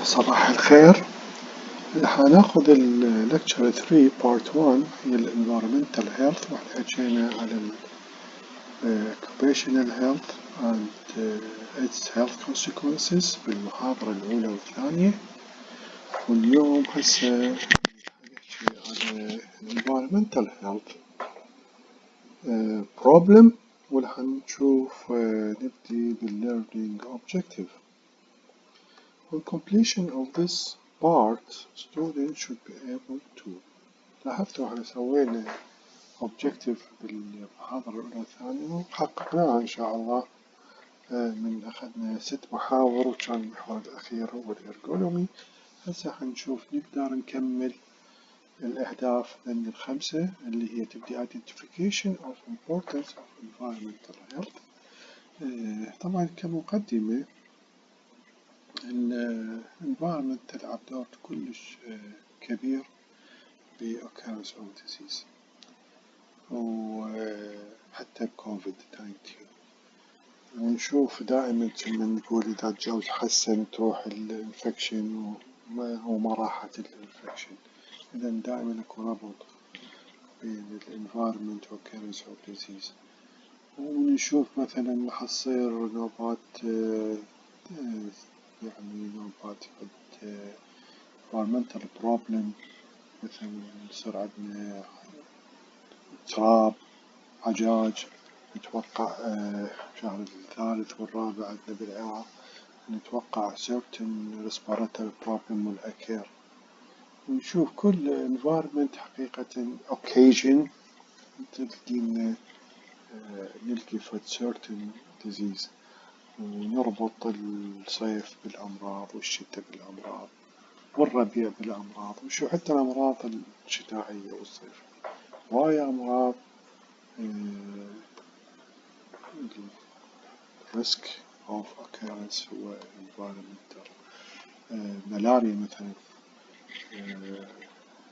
صباح الخير. هناخد lecture 3 part 1 هي ال environmental health، واحنا جينا على ال occupational health and its health consequences بالمحاضرة الأولى والثانية. واليوم هسه هنحكي على environmental health problem، وهنشوف نبدي بال learning objective. On completion of this part, students should be able to. لاحظتوا احنا سوينا objective بالمحاضرة الأولى والثانية وحققناها إن شاء الله. من أخذنا 6 محاور، وكان المحور الأخير هو الإرجونومي. هسه حنشوف نقدر نكمل الأهداف من ال5 اللي هي تبدي identification of importance of environmental health. طبعا كمقدمة الانفايرمنت تلعب دور كلش كبير ب occurrence of disease، وحتى بكوفيد 19. ونشوف دائما لما نقول إذا الجو تحسن تروح الانفكشن وما راحت الانفكشن، إذا دائما اكو ربط بين الانفايرمنت occurrence of disease. ونشوف مثلا راح تصير نوبات يعني نوبات environmental problem، مثلا يصير عندنا تراب عجاج. نتوقع شهر الثالث والرابع عندنا بالعراق نتوقع certain respiratory problem والأكير. ونشوف كل environment حقيقة occasion تلقينا نلقي فد certain disease، ونربط الصيف بالأمراض والشتاء بالأمراض والربيع بالأمراض. وشو حتى الأمراض الشتائية والصيف وهاي أمراض risk of occurrence هو environmental. ملاريا مثلا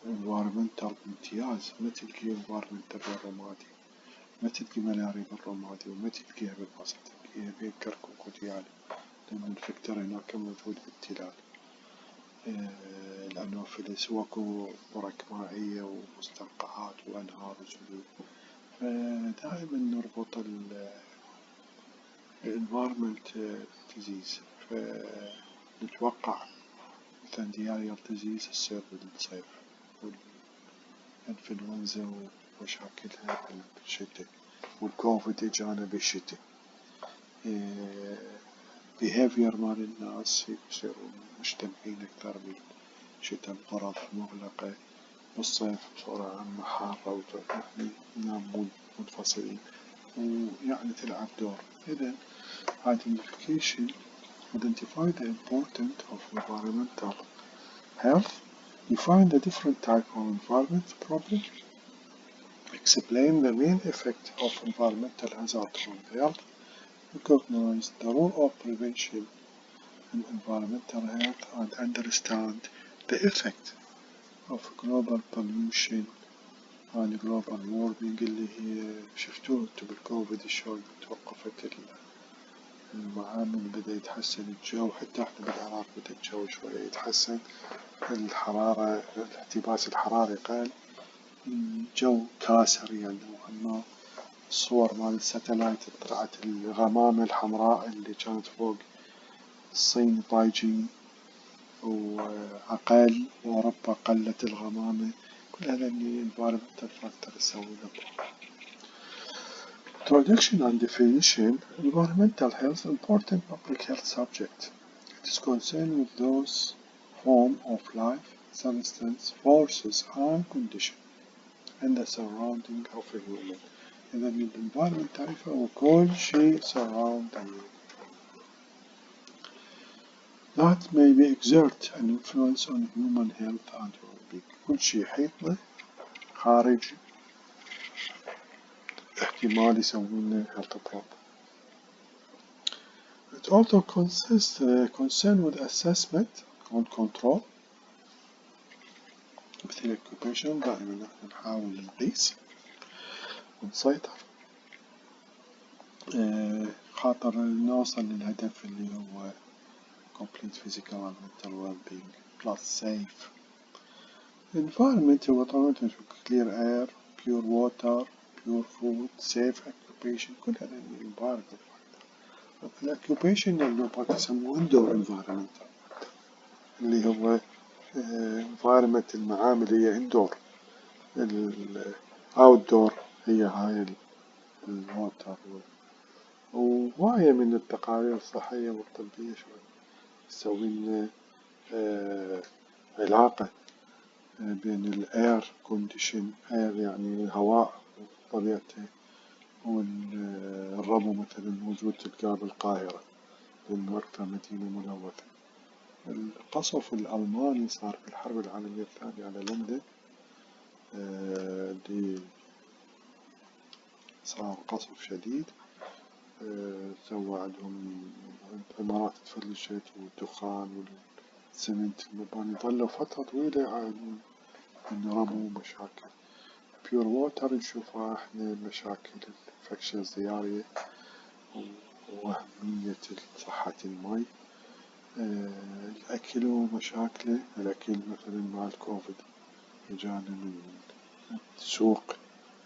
environmental امتياز، ما تلقي environmental بالرمادي، ما تلقي ملاريا بالرمادي، وما تلقيها بالبصل، تلقيها بين كركوك وديالي، لأن الفكتور هناك موجود بالتلال. الأنوفيلس واكو برك مائية ومستنقعات وأنهار وسدود. فدائما نربط environment disease. فنتوقع مثلا diarrheal disease تصير بالصيف، والإنفلونزا ومشاكلها بالشتاء، والكوفيد إجانا بالشتاء. behavior مال الناس يصيرون مشتبهين أكثر بالشتاء، بغرف مغلقة، بالصيف بصورة عامة حارة وينامون منفصلين، ويعني تلعب دور. إذا identify the importance of environmental health, define the different type of environment problem, explain the main effect of environmental hazard on health, recognize the role of prevention in environmental health, and understand the effect of global pollution and global warming اللي هي شفتوه انتو بالكوفيد شلون توقفت المعامل، بدأ يتحسن الجو. حتى احنا بالعراق بدأ الجو شوية يتحسن، الحرارة الاحتباس الحراري قل، الجو كاسر يعني. وأما الصور مال الساتلايت طلعت الغمامة الحمراء اللي كانت فوق الصين طايجين وأقل، وأوروبا قلت الغمامة. كل هذا اللي environmental factor يسوي له. Introduction and definition. Environmental health important public health subject. It is concerned with those form of life, substance, forces and condition in the surrounding of a human. إذا الانفايرمنت تعرفه هو كل شيء surrounding that may be exert an influence on human health and well-being. كل شيء يحيطنا خارجي احتمال يسوي لنا health problem. It also consists concern with assessment and control. مثل occupation دائما نحن نحاول نقيس ونسيطر خاطر نوصل للهدف اللي هو complete physical and mental well-being plus safe environment. هو طبعا clear air, pure water, pure food, safe occupation. كل هذا environment. الoccupation اللي يسموه indoor environment اللي هو environment المعامل هي indoor. outdoor هي هاي الووتر. وهواية من التقارير الصحية والطبية تسوي لنا علاقة بين الاير كونديشن، اير يعني الهواء طبيعته، والربو مثلا موجود تلقاه بالقاهرة لأنه أكثر مدينة ملوثة. القصف الألماني صار في الحرب العالمية الثانية على لندن، اللي صار قصف شديد، سوى عندهم عمارات تفلشت والدخان والسمنت المباني ظلوا فترة طويلة يعانون من ربو ومشاكل. بيور ووتر نشوفها احنا مشاكل الانفكشن الزيارية وأهمية صحة المي. الأكل ومشاكله، الأكل مثلا مع الكوفيد جانا من سوق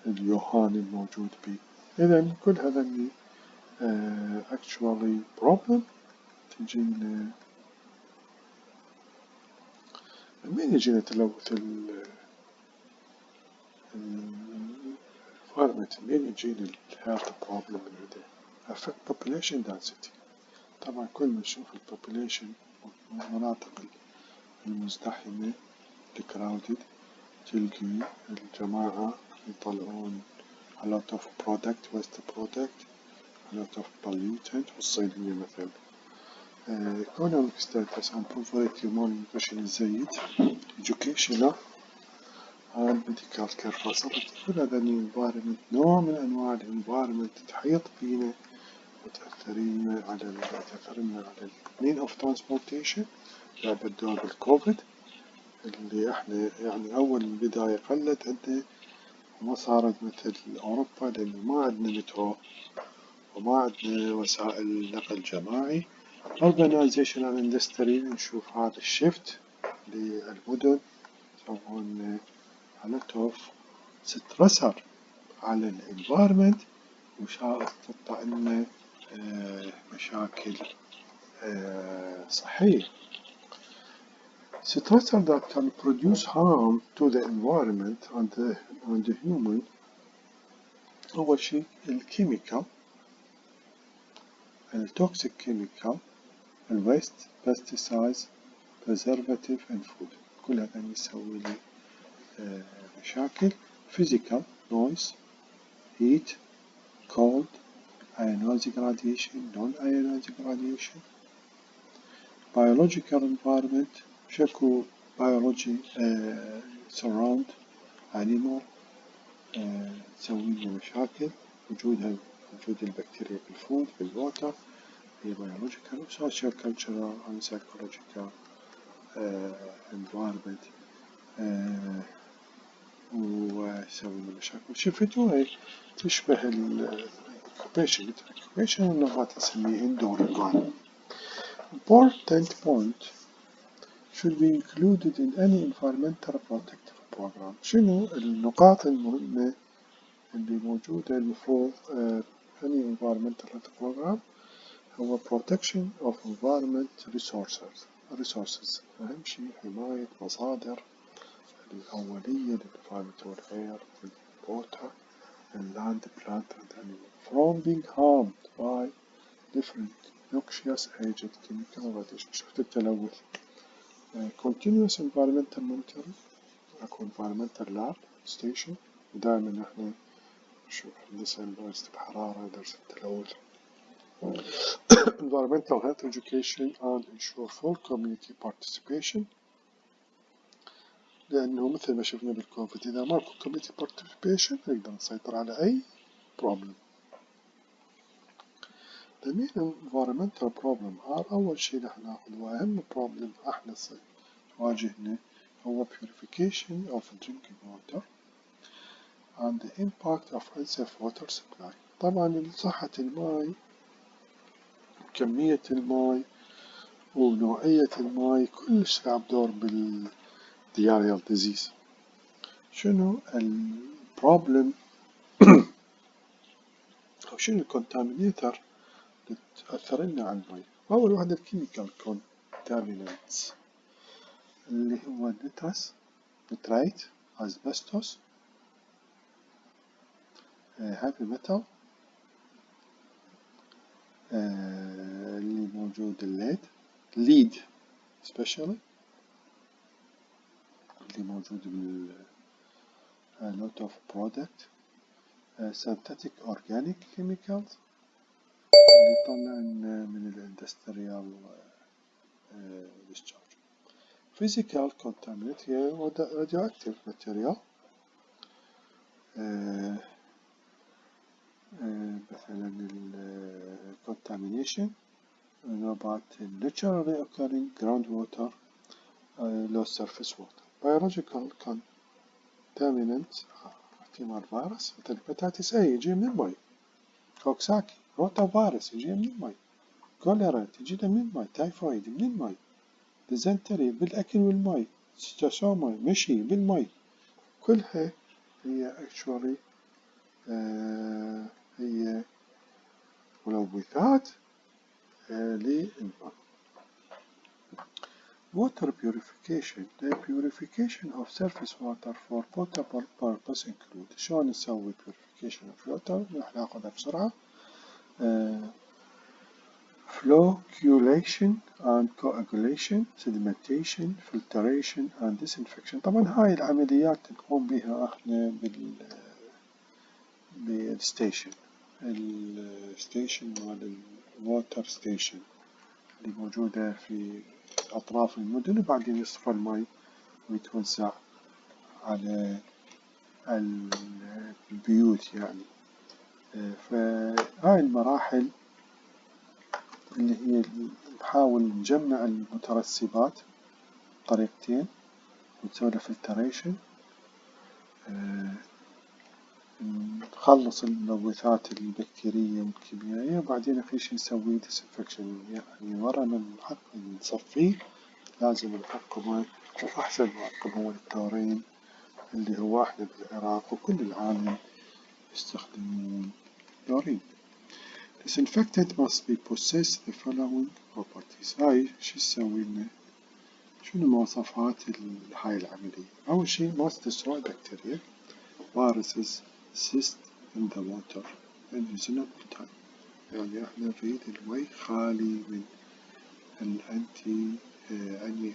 اليوهان الموجود به. إذا كل هذا اللي actually problem تجينا من يجينا تلوث environment، من يجينا health problem من هذا affect population density. طبعا كل ما نشوف population والمناطق المزدحمة crowded تلقي الجماعة يطلعون a lot of waste product, a lot of pollutant والصيدلية مثلا. economic status and poverty malnutrition الزايد educational and medical care facility. كل هذا environment نوع من أنواع environment تحيط بينا وتأثرنا على mean of transportation. لعبت دور بالكوفيد اللي احنا يعني أول البداية قلت عندنا وما صارت مثل أوروبا لأنه ما عندنا مترو وما عندنا وسائل نقل جماعي. urbanization and industry نشوف هذا الشفت للمدن يسوون a lot of stressor على الانفايرمنت وشاءت تطلع لنا مشاكل صحية. stressor that can produce harm to the environment and the human. أول شيء الكيميكال، التوكسيك كيميكال، الويست، pesticides، preservative and food. كل هذا يسوي لي مشاكل. physical noise, heat, cold, ionizing radiation, non-ionizing radiation. biological environment شكو biology surround animal تسوي لي مشاكل. وجود البكتيريا في الفود في الووتر هي biological. social cultural and psychological environment ويسوي لي مشاكل. شفتوا هي تشبه occupation اللغات تسميه indoor environment. Important point should be included in any environmental protective program. شنو النقاط المهمة اللي موجودة المفروض any environmental program؟ هو protection of environment resources. أهم شيء حماية مصادر الأولية للenvironment والair والwater and land, plant and animal from being harmed by different noxious agent chemical radiation. شفت التلوث. continuous environmental monitoring أكو environmental lab station ودائما احنا نشوف نسأل درجة الحرارة درجة التلوث. environmental health education and ensure full community participation لأنه مثل ما شفنا بالكوفيد إذا ماكو community participation نقدر نسيطر على أي problem. the main environmental problem أول شيء نحن ناخذ وأهم problem احنا واجهنا هو purification of drinking water and the impact of unsafe water supply. طبعا صحة الماء، كمية الماء ونوعية الماي كلش تلعب دور بالدياريال ديزيز. شنو البروبلم أو شنو الكونتامينيتر اللي تأثر لنا على الماي؟ أول واحدة الكيميكال كونتامينانتس اللي هو النترس، نترايت، أسبستوس، هيفي ميتال، اللي موجود الليد، ليد سبيشالي اللي موجود بال lot of product، synthetic organic chemicals اللي طلع من الاندستريال discharge. physical contaminant هي radioactive material، مثلا ال contamination about naturally occurring groundwater low surface water. biological contaminants احتمال فيروس مثل هيباتيتس A يجي من المي، كوكساكي روتا فيروس يجي من المي، كوليرا تجينا من المي، تايفويد من المي، ديزنتري بالأكل والمي، ستاسوما مشي بالمي، كلها هي actually هي ملوثات للماء. Water purification. The purification of surface water for potable purpose include. شلون نسوي purification of water؟ راح ناخذها بسرعة. Flocculation and coagulation, sedimentation, filtration and disinfection. طبعا هاي العمليات نقوم بها احنا بالستيشن، الستيشن مال الووتر ستيشن اللي موجودة في أطراف المدن، وبعدين يصفى الماء ويتوزع على البيوت يعني. فهاي المراحل اللي هي نحاول نجمع المترسبات بطريقتين ونسوي له فلتريشن، نخلص الملوثات البكتيرية والكيميائية، وبعدين في شي نسوي ديسنفكشن، يعني ورا من نصفيه لازم نعقمه، وأحسن معقم هو الكلورين اللي هو احنا بالعراق وكل العالم يستخدمون كلورين. Disinfectant must be possess the following properties. هاي شو تسوي لنا؟ شنو مواصفات هاي العملية؟ أول شي must destroy bacteria, viruses, cysts in the water in reasonable time. يعني احنا نريد المي خالي من الأنتي يعني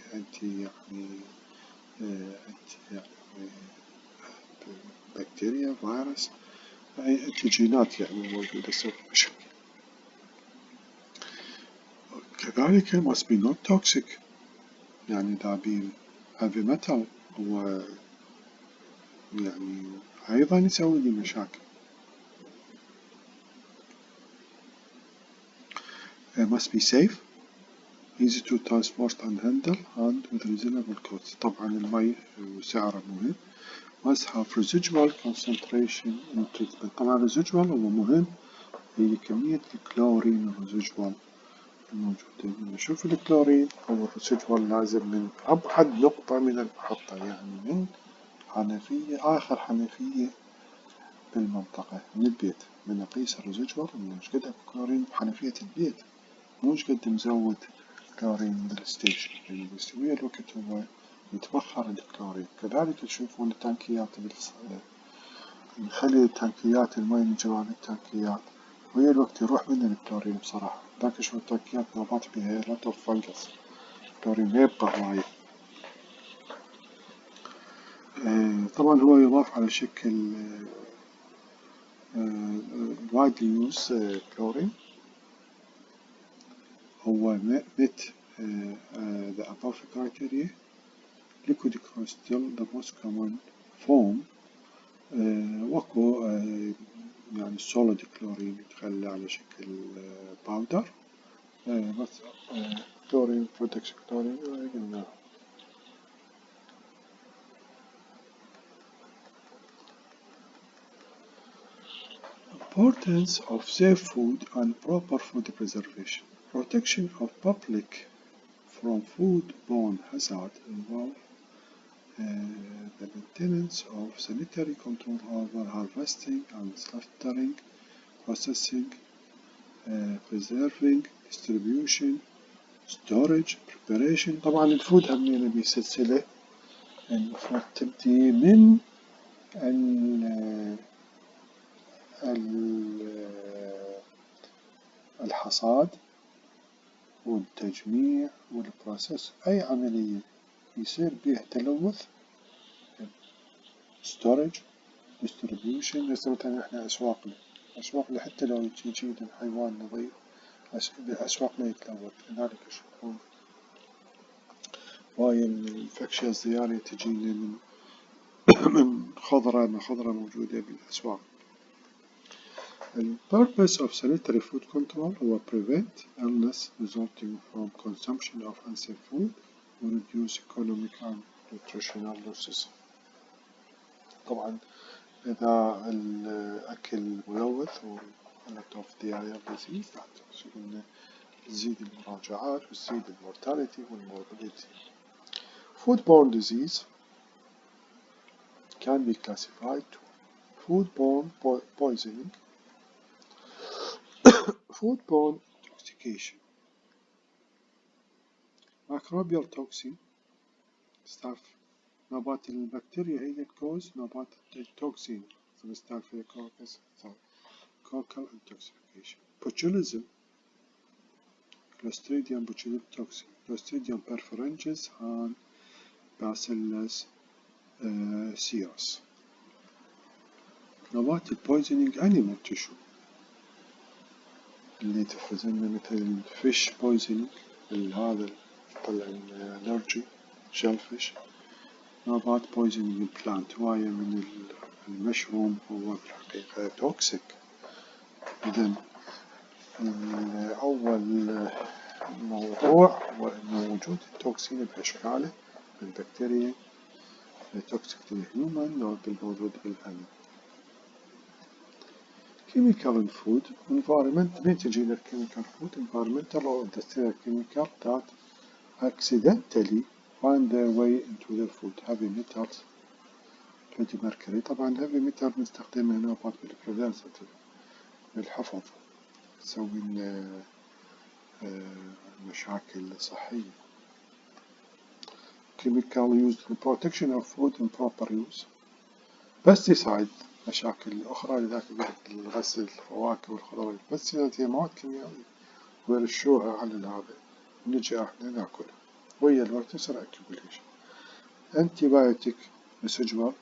بكتيريا فيروس، أي أنتيجينات يعني موجودة تسبب مشاكل. كذلك must be not toxic، يعني دابين heavy metal هو يعني أيضا يسوي لي مشاكل. must be safe, easy to transport and handle and with reasonable cost. طبعا المي سعره مهم. must have residual concentration in treatment. طبعا residual هو مهم، هي كمية الكلورين الرesidual الموجودة. نشوف الكلورين هو الرesidual لازم من أبعد نقطة من المحطة، يعني من حنفية آخر حنفية بالمنطقة من البيت، من نقيس الرesidual إنه إيش قد كلورين بحنفية البيت، مو إيش قد مزود كلورين بالستيشن، يعني ويا الوقت هو يتبخر الكلورين. كذلك تشوفون التانكيات نخلي تانكيات المي من جوانب التانكيات، ويا الوقت يروح منها الكلورين بصراحة. ذاك شو التانكيات نوبات بها lot of fungus، الكلورين ما يبقى هواية. طبعا هو يضاف على شكل widely used كلورين، هو met the above criteria. liquid crystal the most common form، واكو يعني solid كلورين يتخلى على شكل باودر، بس كلورين protection كلورين قلنا. Importance of safe food and proper food preservation. Protection of public from food-borne hazard involve the maintenance of sanitary control over harvesting and slaughtering, processing, preserving, distribution, storage, preparation. طبعا الفود همينة بسلسلة المفروض تبدي من الحصاد والتجميع والبروسيس. أي عملية يصير بها تلوث storage distribution. هسه مثلا احنا أسواقنا حتى لو يجي حيوان نظيف أسواقنا يتلوث. لذلك يشوفون هواية من الانفكشنز يعني تجينا من خضرة موجودة بالأسواق. The purpose of sanitary food control هو prevent illness resulting from consumption of unsafe food or reduce economic and nutritional losses. طبعا إذا الأكل ملوث و lot of diarrheal disease تزيد المراجعات وتزيد المورتاليتي والموربيديتي. Foodborne disease can be classified to foodborne poisoning, foodborne intoxication, microbial toxin, staph. نوبات البكتيريا هي تكوز نوبات التوكسين staphylococcus coccal intoxication. Botulism, Clostridium botulism toxin, Clostridium perfringens and Bacillus cereus. نوبات البويزنينج animal tissue اللي تفرز لنا مثل الفيش بويزنينج هذا يطلع لنا الرجي شيلفيش. نوبات بويزنينج البلانت هواية من المشروم هو بالحقيقة توكسيك. إذن أول موضوع هو أنه وجود التوكسين بأشكاله البكتيريا توكسيك للهيومن أو بالموجود بالأنيمال. Chemical in food environment. من تجينا chemical food environmental or industrial chemical that accidentally find their way into the food. heavy metals مثل mercury. طبعا heavy metal نستخدمها هنا part بالpreservative بالحفظ تسوي لنا مشاكل صحية. Chemical used for protection of food and proper use. pesticide مشاكل أخرى لذلك غسل الفواكه والخضروات. pesticide هي مواد كيميائية ويرشوها على هذا ونجي احنا ناكلها ويا الوقت يصير accumulation. antibiotic residual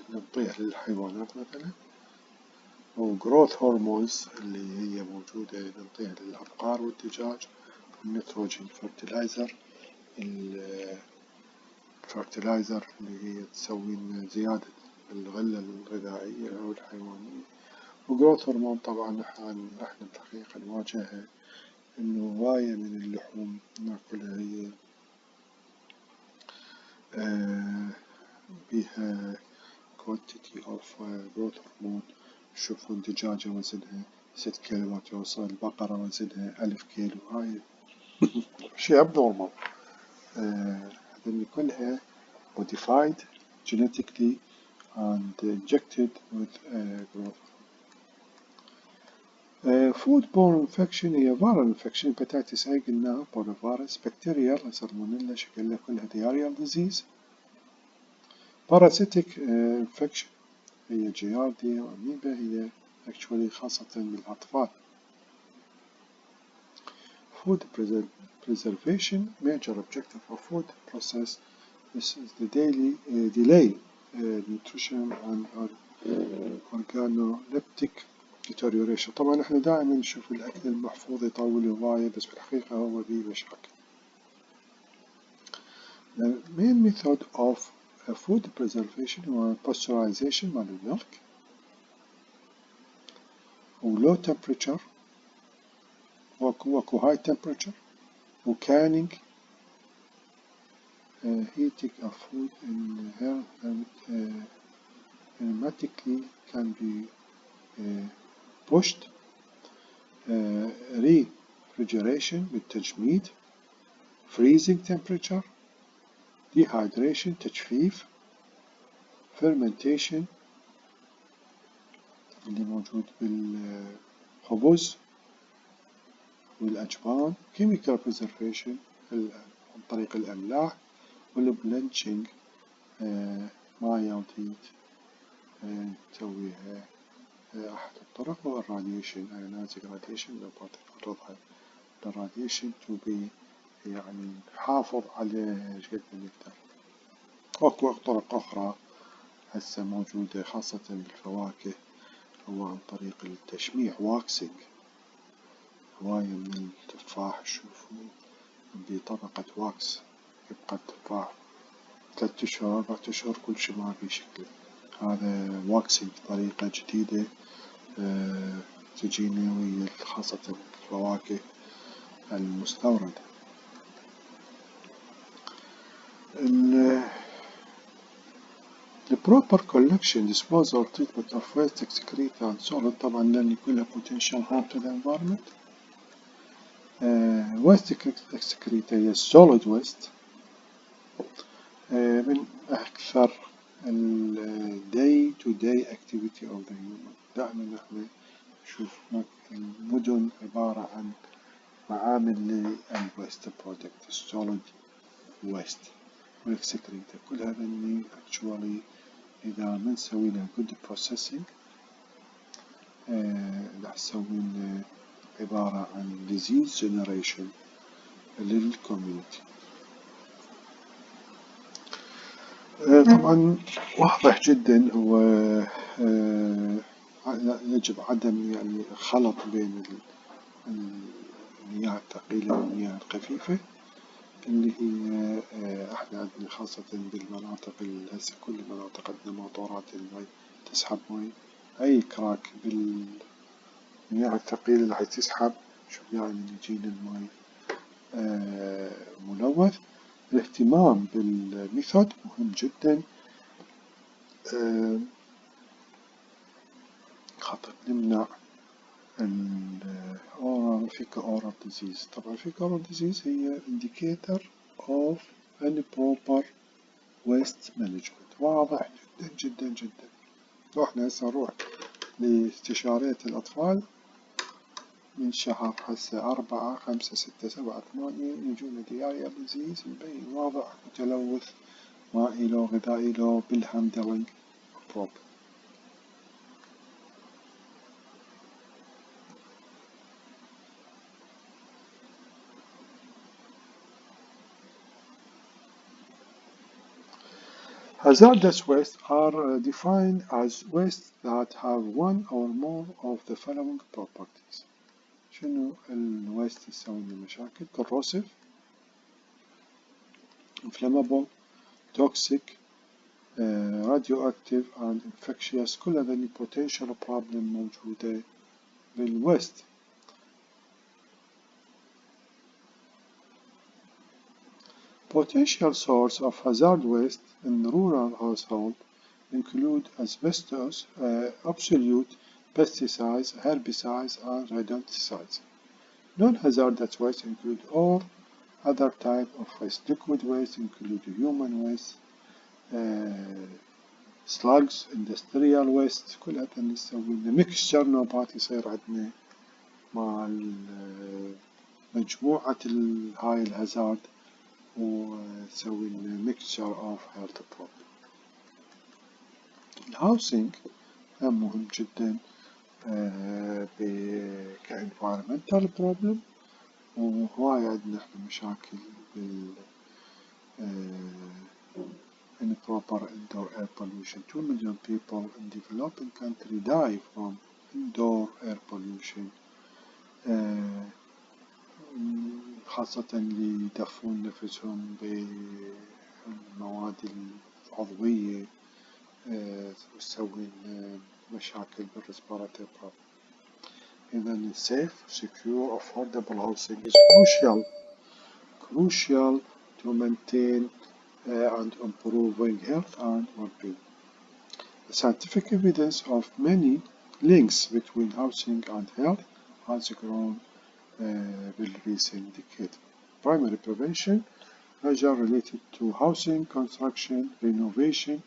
نعطيها للحيوانات مثلا. و growth hormones اللي هي موجودة نعطيها للأبقار والدجاج. النيتروجين fertilizer الفرتلايزر اللي هي تسوي لنا زيادة الغلة الغذائية أو الحيوانية. وجروث هرمون طبعا احنا بالحقيقة نواجهها إنه هواية من اللحوم ناكلها هي بها quantity of growth hormone. تشوفون دجاجة وزنها 6 كيلوات يوصل، البقرة وزنها 1000 كيلو. هاي شيء abnormal. هذني كلها modified genetically and injected with growth. foodborne infection هي viral infection. hepatitis A قلناها parvovirus. bacterial salmonella شكلها كلها diarrheal disease. parasitic infection هي giardia وأميبا هي actually خاصة بالأطفال. food preservation major objective of food process. This is the daily delay nutrition and organoleptic deterioration. طبعا احنا دائما نشوف الأكل المحفوظ يطول هواية بس بالحقيقة هو بيه مشاكل. The main method of food preservation هو pasteurization مال الملك و low temperature وكو high temperature و canning. heating of food hermetically can be pushed. refrigeration refrigeration بالتجميد freezing temperature dehydration تجفيف fermentation اللي موجود بالخبز والأجبان chemical preservation عن طريق الأملاح والبلنشنج مايا وديت نسويها أحد الطرق والراديشن ionizing radiation لو تعرضها للراديشن تبي يعني نحافظ عليه ايش قد ما نقدر. أكو طرق أخرى هسه موجودة خاصة بالفواكه هو عن طريق التشميع واكسينج. هواية من التفاح شوفوا بطبقة واكس يبقى التفاح 3 أشهر 4 أشهر كل شي ما في شكله. هذا واكسينج طريقة جديدة تجيني ويا خاصة الفواكه المستوردة. The proper collection, disposal, treatment of waste, excreta and solid طبعا لأن كلها potential harm to the environment. waste excreta هي solid waste من أكثر day to day activity of the human. دائما احنا نشوف المدن عبارة عن معامل للwaste product solid waste والexcreta كل هذا اللي actually إذا ما نسوي له good processing راح نسوي لنا عبارة عن disease generation للcommunity. طبعا واضح جدا هو يجب عدم يعني خلط بين المياه الثقيلة والمياه الخفيفة اللي هي احنا عندنا خاصة بالمناطق هسه كل المناطق عندنا موتورات المي تسحب مي. أي كراك بالمياه الثقيلة راح تسحب شو يعني يجينا المي ملوث. الاهتمام بالميثود مهم جدا خاطر نمنع فيك oral disease. طبعا فيك oral disease هي indicator of improper waste management. واضح جدا جدا جدا. واحنا هسه نروح لاستشارية الأطفال من شهر هسه 4 5 6 7 8 يجونا دياريا ديزيز مبين واضح تلوث مائي لو غذائي لو بالهاندلنج بروب. Hazardous waste are defined as waste that have one or more of the following properties. شنو الويست يسوي لنا مشاكل؟ corrosive, inflammable, toxic, radioactive and infectious. كل هذه potential problem موجودة بالويست. Potential source of hazard waste in rural household include asbestos, absolute pesticides, herbicides and rodenticides. Non-hazardous waste include all other type of waste. Liquid waste include human waste, slugs, industrial waste. كل هذا نسوي لنا mixture نوبات يصير عندنا مع مجموعة هاي الهازارد ونسوي لنا mixture of health problem. الهاوسينج هم مهم جدا كenvironmental problem وهواي عندنا احنا مشاكل بال improper indoor air pollution. 2 million people in developing country die from indoor air pollution. خاصة اللي يدفون نفسهم بالمواد العضوية وتسوي مشاكل بالريسبيراتوري بروبلم. إذا safe, secure, affordable housing is crucial to maintain and improving health and well-being. The scientific evidence of many links between housing and health has grown with recent decade. Primary prevention measure related to housing, construction, renovation,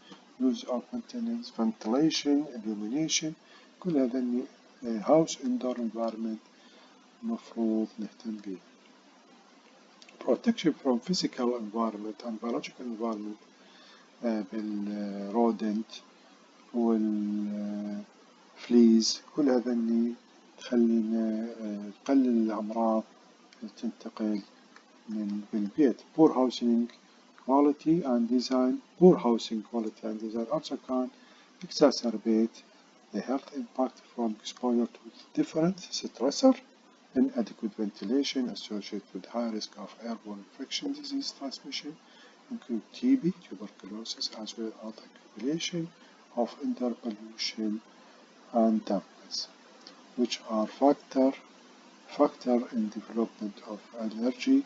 use of maintenance, ventilation, illumination. كل هذا house indoor environment مفروض نهتم به. Protection from physical environment and biological environment بالرودنت والفليز كل هذا تخلينا تقلل الأمراض اللي تنتقل من بالبيت. Poor housing quality and design. Poor housing quality and design also can exacerbate the health impact from exposure to different stressors. Inadequate ventilation associated with high risk of airborne infection disease transmission include TB, tuberculosis, as well as accumulation of indoor pollution and dampness, which are factor in development of allergy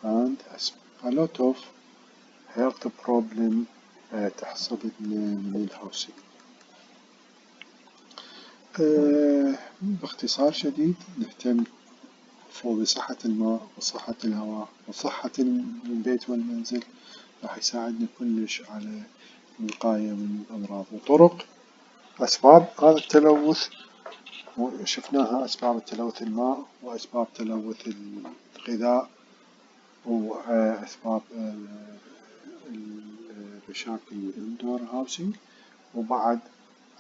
and asthma. A lot of health problem تحصل من الهاوسينج. باختصار شديد نهتم بصحة الماء وصحة الهواء وصحة البيت والمنزل، راح يساعدنا كلش على الوقاية من الأمراض. وطرق أسباب هذا التلوث شفناها، أسباب التلوث الماء وأسباب تلوث الغذاء وأسباب المشاكل الإندور هاوسينج، وبعد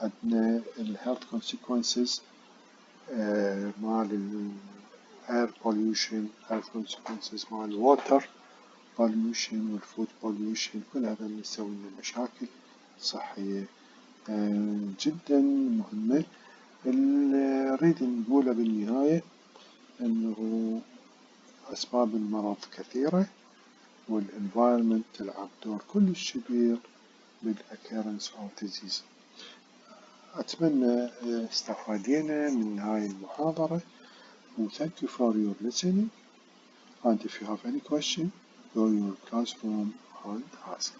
عندنا الهيلث consequences مال air pollution, health consequences مال water pollution والfood pollution. كل هذا يسوي لنا مشاكل صحية جدا مهمة. اللي نريد نقوله بالنهاية أنه أسباب المرض كثيرة والenvironment تلعب دور كلش كبير بالoccurrence of disease. أتمنى استفادينا من هاي المحاضرة. Thank you for your listening, and if you have any question, go to your classroom and ask.